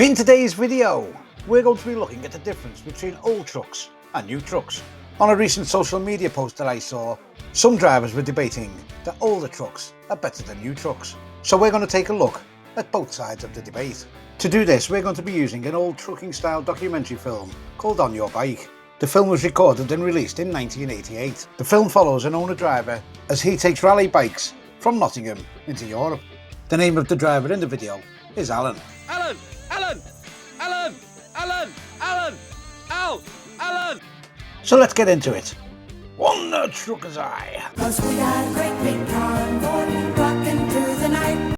In today's video, we're going to be looking at the difference between old trucks and new trucks. On a recent social media post that I saw, some drivers were debating that older trucks are better than new trucks. So we're going to take a look at both sides of the debate. To do this, we're going to be using an old trucking style documentary film called On Your Bike. The film was recorded and released in 1988. The film follows an owner driver as he takes Raleigh bikes from Nottingham into Europe. The name of the driver in the video is Alan. Alan! Alan! Alan! Alan! Alan! Alan! So let's get into it. On the trucker's eye. 'Cause we got a great big convoy rocking through the night.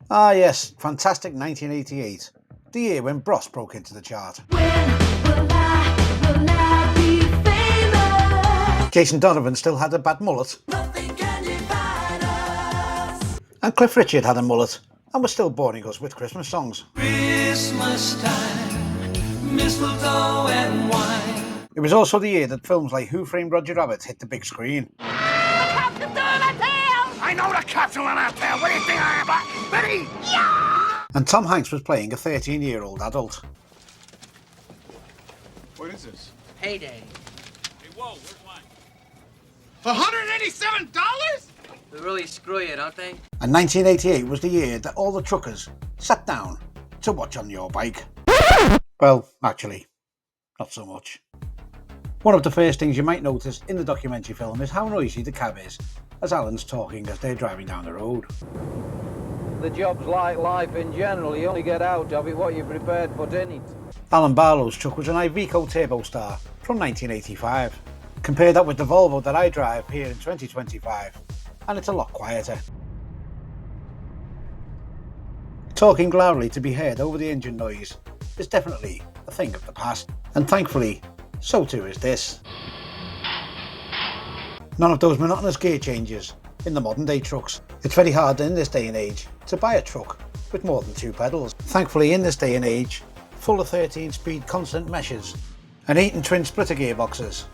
Ah yes, fantastic 1988, the year when Bros broke into the chart. When will I be famous? Jason Donovan still had a bad mullet, Nothing can divide us. and Cliff Richard had a mullet and was still boring us with Christmas songs. Christmas time, mistletoe and wine. It was also the year that films like Who Framed Roger Rabbit hit the big screen. I know the cops are out there. What do you think I am, Black Betty? Yeah! And Tom Hanks was playing a 13-year-old adult. What is this? Payday. Hey, whoa, where's mine? $187? They really screw you, don't they? And 1988 was the year that all the truckers sat down to watch On Your Bike. Well, actually, not so much. One of the first things you might notice in the documentary film is how noisy the cab is as Alan's talking as they're driving down the road. The job's like life in general, you only get out of it what you're prepared to put in it. Alan Barlow's truck was an Iveco Turbo Star from 1985. Compare that with the Volvo that I drive here in 2025, and it's a lot quieter. Talking loudly to be heard over the engine noise is definitely a thing of the past, and thankfully, so too is this. None of those monotonous gear changes in the modern day trucks. It's very hard in this day and age to buy a truck with more than 2 pedals. Thankfully in this day and age, full of 13-speed constant meshes and 8 and twin splitter gearboxes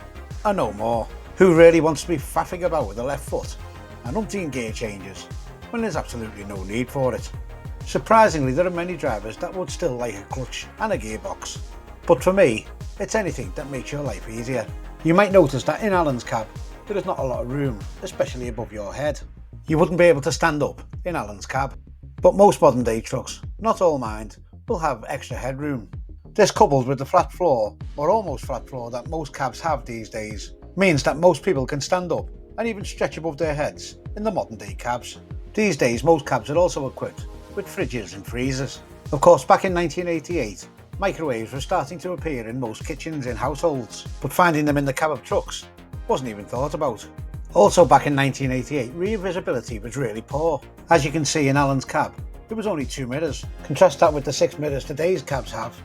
are no more. Who really wants to be faffing about with the left foot and umpteen gear changes when there's absolutely no need for it? Surprisingly, there are many drivers that would still like a clutch and a gearbox. But for me, it's anything that makes your life easier. You might notice that in Alan's cab, there is not a lot of room, especially above your head. You wouldn't be able to stand up in Alan's cab. But most modern day trucks, not all mind, will have extra headroom. This, coupled with the flat floor, or almost flat floor, that most cabs have these days, means that most people can stand up and even stretch above their heads in the modern day cabs. These days most cabs are also equipped with fridges and freezers. Of course, back in 1988, microwaves were starting to appear in most kitchens in households, but finding them in the cab of trucks wasn't even thought about. Also back in 1988, rear visibility was really poor. As you can see in Alan's cab, there was only 2 mirrors. Contrast that with the 6 mirrors today's cabs have,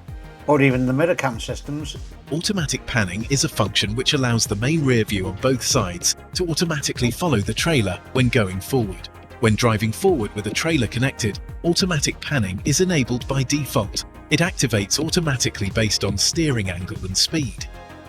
or even the mirror cam systems. Automatic panning is a function which allows the main rear view on both sides to automatically follow the trailer when going forward. When driving forward with a trailer connected, automatic panning is enabled by default. It activates automatically based on steering angle and speed.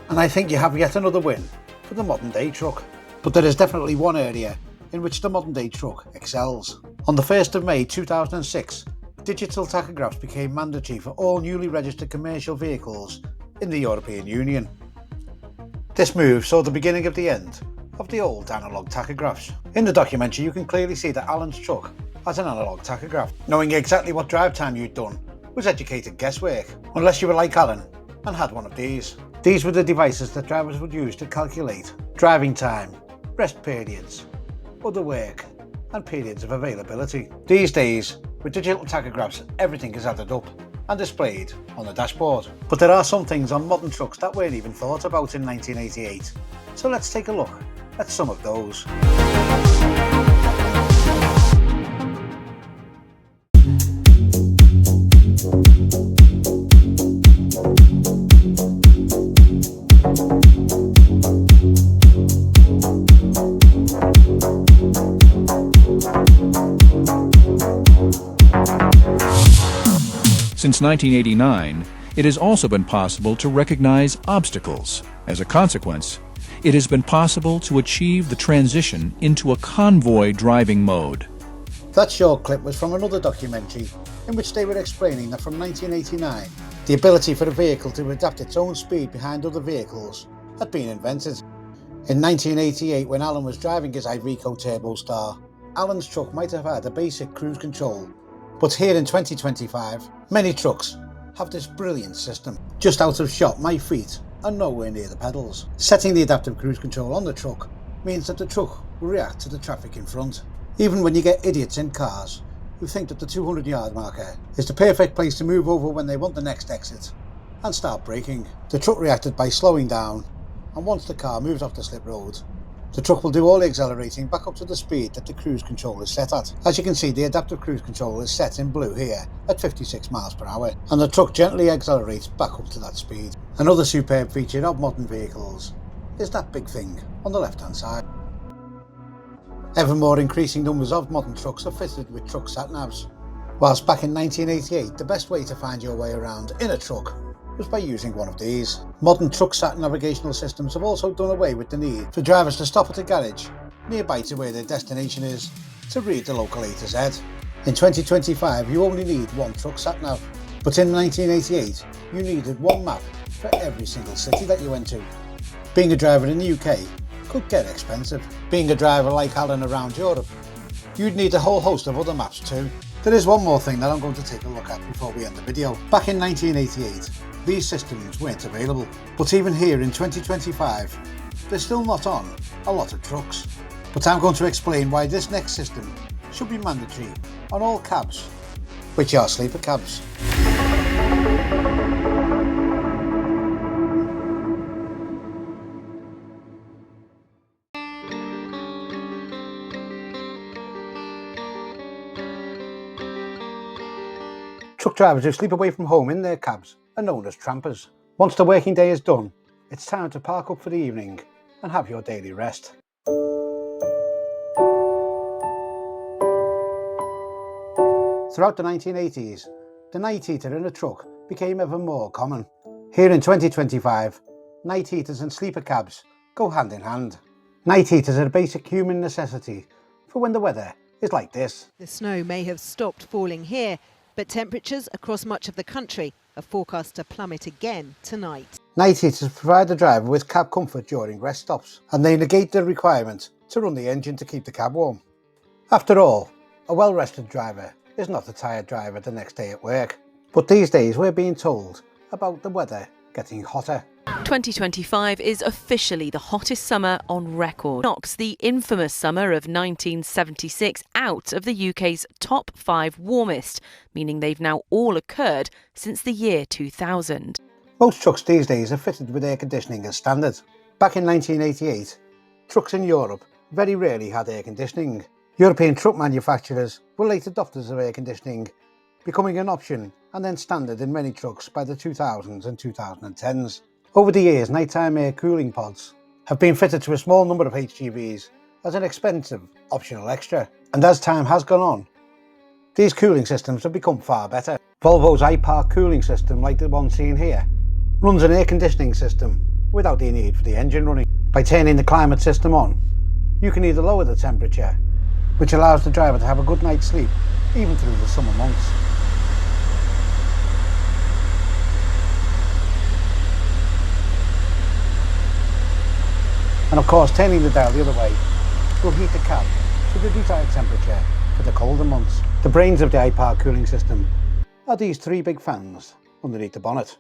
And I think you have yet another win for the modern day truck. But there is definitely one area in which the modern day truck excels. On the 1st of May 2006, digital tachographs became mandatory for all newly registered commercial vehicles in the European Union. This move saw the beginning of the end of the old analog tachographs. In the documentary you can clearly see that Alan's truck has an analog tachograph. Knowing exactly what drive time you'd done was educated guesswork, unless you were like Alan and had one of these. These were the devices that drivers would use to calculate driving time, rest periods, other work and periods of availability. These days, with digital tachographs, everything is added up and displayed on the dashboard. But there are some things on modern trucks that weren't even thought about in 1988. So let's take a look at some of those. Since 1989, it has also been possible to recognize obstacles. As a consequence, it has been possible to achieve the transition into a convoy driving mode. That short clip was from another documentary in which they were explaining that from 1989, the ability for a vehicle to adapt its own speed behind other vehicles had been invented. In 1988, when Alan was driving his Iveco Turbo Star, Alan's truck might have had a basic cruise control, but here in 2025, many trucks have this brilliant system. Just out of shot, my feet are nowhere near the pedals. Setting the adaptive cruise control on the truck means that the truck will react to the traffic in front. Even when you get idiots in cars who think that the 200-yard marker is the perfect place to move over when they want the next exit and start braking, the truck reacted by slowing down, and once the car moves off the slip road, the truck will do all the accelerating back up to the speed that the cruise control is set at. As you can see, the adaptive cruise control is set in blue here at 56 miles per hour, and the truck gently accelerates back up to that speed. Another superb feature of modern vehicles is that big thing on the left hand side. Ever more increasing numbers of modern trucks are fitted with truck sat-navs. Whilst back in 1988 the best way to find your way around in a truck was by using one of these. Modern truck sat navigational systems have also done away with the need for drivers to stop at a garage nearby to where their destination is to read the local A to Z. In 2025 you only need one truck sat nav, but in 1988 you needed one map for every single city that you went to. Being a driver in the UK could get expensive. Being a driver like Alan around Europe, you'd need a whole host of other maps too. There is one more thing that I'm going to take a look at before we end the video. Back in 1988, these systems weren't available, but even here in 2025, they're still not on a lot of trucks. But I'm going to explain why this next system should be mandatory on all cabs, which are sleeper cabs. Truck drivers who sleep away from home in their cabs are known as trampers. Once the working day is done, it's time to park up for the evening and have your daily rest. Throughout the 1980s, the night heater in a truck became ever more common. Here in 2025, night heaters and sleeper cabs go hand in hand. Night heaters are a basic human necessity for when the weather is like this. The snow may have stopped falling here, but temperatures across much of the country are forecast to plummet again tonight. Night heaters provide the driver with cab comfort during rest stops, and they negate the requirement to run the engine to keep the cab warm. After all, a well-rested driver is not a tired driver the next day at work. But these days we're being told about the weather getting hotter. 2025 is officially the hottest summer on record. Knocks the infamous summer of 1976 out of the UK's top 5 warmest, meaning they've now all occurred since the year 2000. Most trucks these days are fitted with air conditioning as standard. Back in 1988, trucks in Europe very rarely had air conditioning. European truck manufacturers were late adopters of air conditioning, becoming an option and then standard in many trucks by the 2000s and 2010s. Over the years, nighttime air cooling pods have been fitted to a small number of HGVs as an expensive optional extra, and as time has gone on, these cooling systems have become far better. Volvo's iPark cooling system, like the one seen here, runs an air conditioning system without the need for the engine running. By turning the climate system on, you can either lower the temperature, which allows the driver to have a good night's sleep even through the summer months. And of course, turning the dial the other way will heat the cab to the desired temperature for the colder months. The brains of the iPark cooling system are these 3 big fans underneath the bonnet.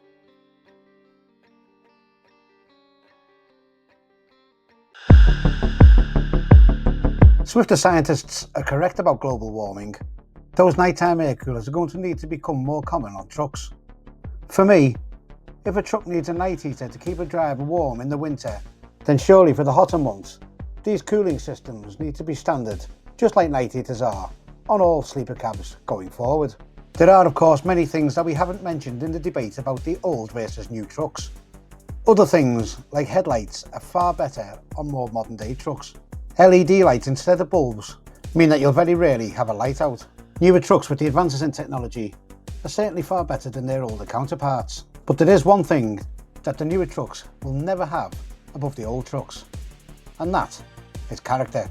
So if the scientists are correct about global warming, those nighttime air coolers are going to need to become more common on trucks. For me, if a truck needs a night heater to keep a driver warm in the winter, then surely for the hotter months, these cooling systems need to be standard, just like night heaters are, on all sleeper cabs going forward. There are of course many things that we haven't mentioned in the debate about the old versus new trucks. Other things like headlights are far better on more modern day trucks. LED lights instead of bulbs mean that you'll very rarely have a light out. Newer trucks with the advances in technology are certainly far better than their older counterparts. But there is one thing that the newer trucks will never have above the old trucks, and that is character.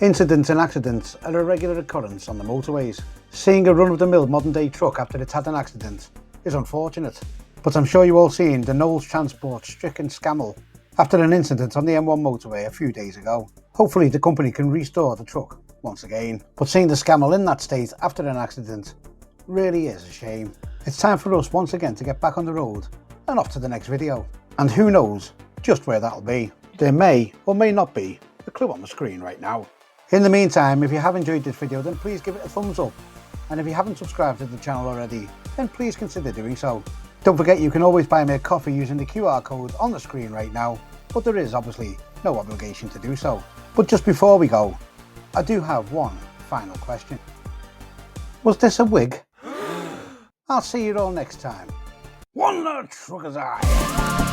Incidents and accidents are a regular occurrence on the motorways. Seeing a run-of-the-mill modern day truck after it's had an accident is unfortunate, but I'm sure you all seen the Knowles Transport stricken scammer after an incident on the M1 motorway a few days ago. Hopefully the company can restore the truck once again, but seeing the scammer in that state after an accident really is a shame. It's time for us once again to get back on the road and off to the next video, and who knows just where that'll be. There may or may not be a clue on the screen right now. In the meantime, if you have enjoyed this video, then please give it a thumbs up, and if you haven't subscribed to the channel already, then please consider doing so. Don't forget you can always buy me a coffee using the QR code on the screen right now, but there is obviously no obligation to do so. But just before we go, I do have one final question. Was this a wig? I'll see you all next time. Wonder Trucker's Eye.